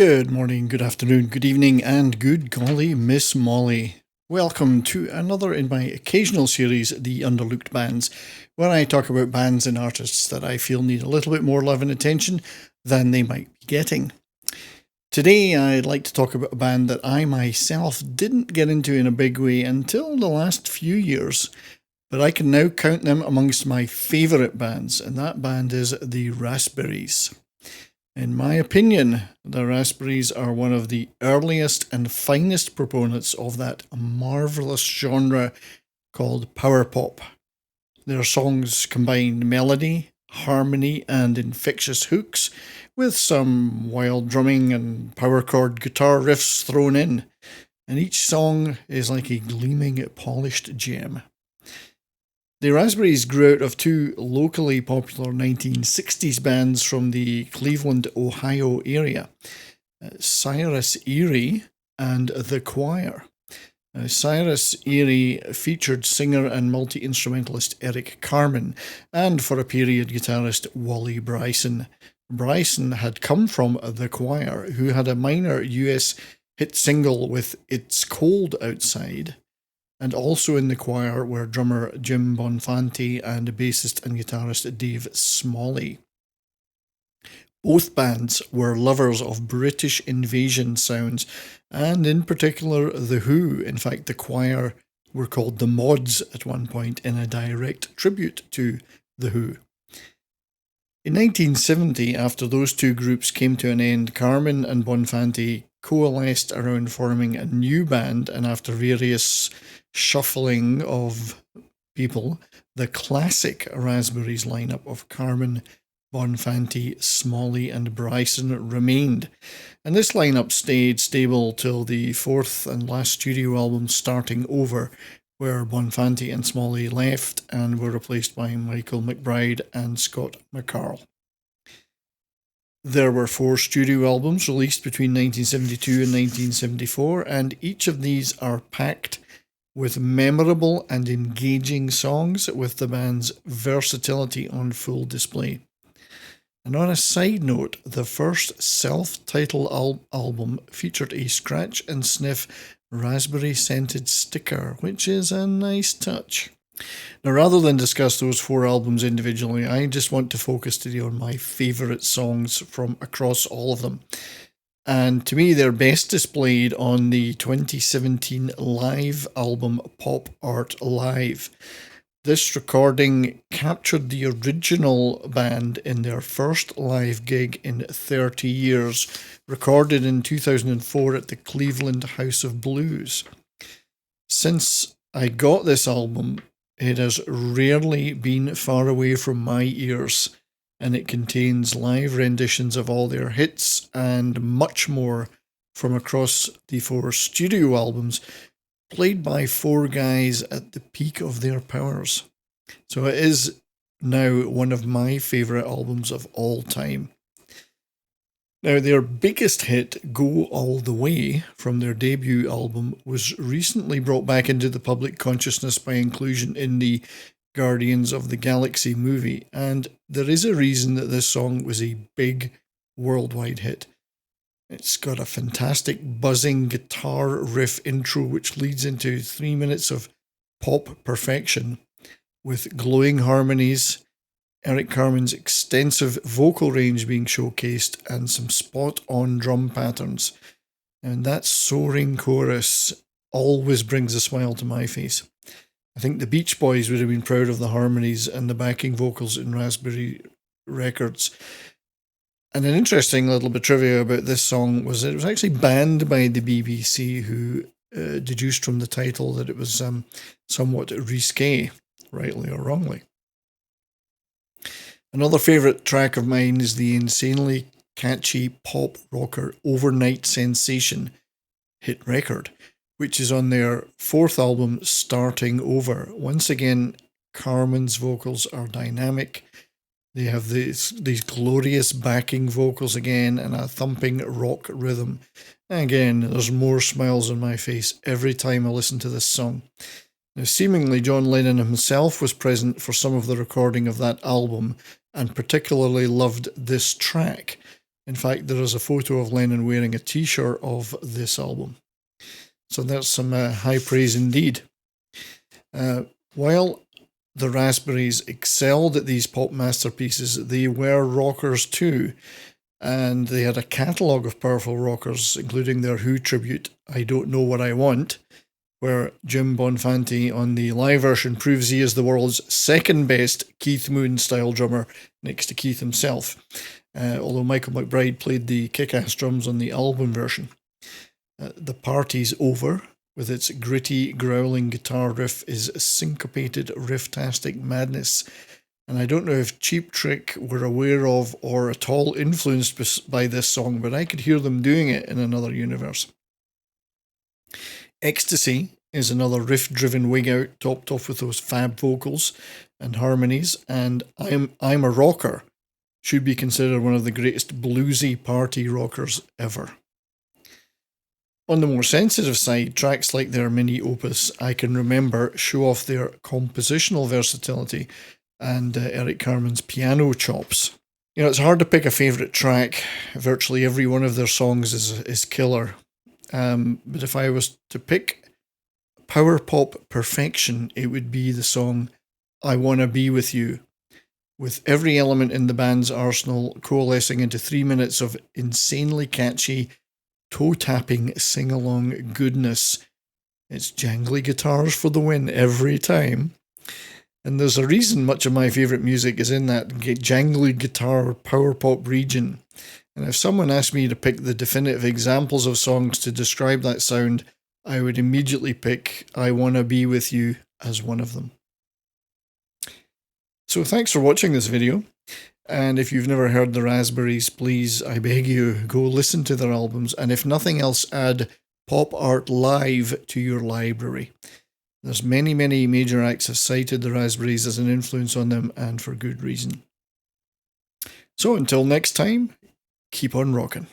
Good morning, good afternoon, good evening, and good golly, Miss Molly. Welcome to another in my occasional series, The Underlooked Bands, where I talk about bands and artists that I feel need a little bit more love and attention than they might be getting. Today, I'd like to talk about a band that I myself didn't get into in a big way until the last few years, but I can now count them amongst my favourite bands, and that band is the Raspberries. In my opinion, the Raspberries are one of the earliest and finest proponents of that marvellous genre called Powerpop. Their songs combine melody, harmony, and infectious hooks, with some wild drumming and power chord guitar riffs thrown in, and each song is like a gleaming, polished gem. The Raspberries grew out of two locally popular 1960s bands from the Cleveland, Ohio area, Cyrus Erie and The Choir. Cyrus Erie featured singer and multi-instrumentalist Eric Carmen, and for a period guitarist Wally Bryson. Bryson had come from The Choir, who had a minor US hit single with It's Cold Outside, and also in The Choir were drummer Jim Bonfanti and bassist and guitarist Dave Smalley. Both bands were lovers of British invasion sounds, and in particular The Who. In fact, The Choir were called the Mods at one point in a direct tribute to The Who. In 1970, after those two groups came to an end, Carmen and Bonfanti coalesced around forming a new band, and after various shuffling of people, the classic Raspberries lineup of Carmen, Bonfanti, Smalley, and Bryson remained. And this lineup stayed stable till the fourth and last studio album, Starting Over, where Bonfanti and Smalley left and were replaced by Michael McBride and Scott McCarl. There were 4 studio albums released between 1972 and 1974, and each of these are packed with memorable and engaging songs, with the band's versatility on full display. And on a side note, the first self-titled album featured a scratch and sniff raspberry scented sticker, which is a nice touch. Now, rather than discuss those 4 albums individually, I just want to focus today on my favourite songs from across all of them. And to me, they're best displayed on the 2017 live album Pop Art Live. This recording captured the original band in their first live gig in 30 years, recorded in 2004 at the Cleveland House of Blues. Since I got this album, it has rarely been far away from my ears, and it contains live renditions of all their hits and much more from across the 4 studio albums, played by 4 guys at the peak of their powers. So it is now one of my favourite albums of all time. Now, their biggest hit, Go All The Way, from their debut album, was recently brought back into the public consciousness by inclusion in the Guardians of the Galaxy movie, and there is a reason that this song was a big worldwide hit. It's got a fantastic buzzing guitar riff intro which leads into 3 minutes of pop perfection, with glowing harmonies, Eric Carmen's extensive vocal range being showcased, and some spot-on drum patterns. And that soaring chorus always brings a smile to my face. I think the Beach Boys would have been proud of the harmonies and the backing vocals in Raspberry Records. And an interesting little bit of trivia about this song was it was actually banned by the BBC, who deduced from the title that it was somewhat risque, rightly or wrongly. Another favourite track of mine is the insanely catchy pop rocker Overnight Sensation hit record, which is on their 4th album, Starting Over. Once again, Carmen's vocals are dynamic. They have these glorious backing vocals again and a thumping rock rhythm. Again, there's more smiles on my face every time I listen to this song. Now, seemingly John Lennon himself was present for some of the recording of that album and particularly loved this track. In fact, there is a photo of Lennon wearing a t-shirt of this album. So that's some high praise indeed. While the Raspberries excelled at these pop masterpieces, they were rockers too. And they had a catalogue of powerful rockers, including their Who tribute, I Don't Know What I Want, where Jim Bonfanti on the live version proves he is the world's second best Keith Moon-style drummer, next to Keith himself, although Michael McBride played the kick-ass drums on the album version. The Party's Over, with its gritty, growling guitar riff, is syncopated, riff-tastic madness. And I don't know if Cheap Trick were aware of or at all influenced by this song, but I could hear them doing it in another universe. Ecstasy is another riff-driven wig out, topped off with those fab vocals and harmonies, and I'm a Rocker should be considered one of the greatest bluesy party rockers ever. On the more sensitive side, tracks like their mini opus, I Can Remember, show off their compositional versatility and Eric Carmen's piano chops. You know, it's hard to pick a favourite track. Virtually every one of their songs is killer. But if I was to pick Powerpop perfection, it would be the song I Wanna Be With You, with every element in the band's arsenal coalescing into 3 minutes of insanely catchy, toe-tapping, sing-along goodness. It's jangly guitars for the win every time. And there's a reason much of my favourite music is in that jangly guitar power pop region. And if someone asked me to pick the definitive examples of songs to describe that sound, I would immediately pick I Wanna Be With You as one of them. So thanks for watching this video. And if you've never heard the Raspberries, please, I beg you, go listen to their albums. And if nothing else, add Pop Art Live to your library. There's many major acts have cited the Raspberries as an influence on them, and for good reason. So until next time, keep on rocking.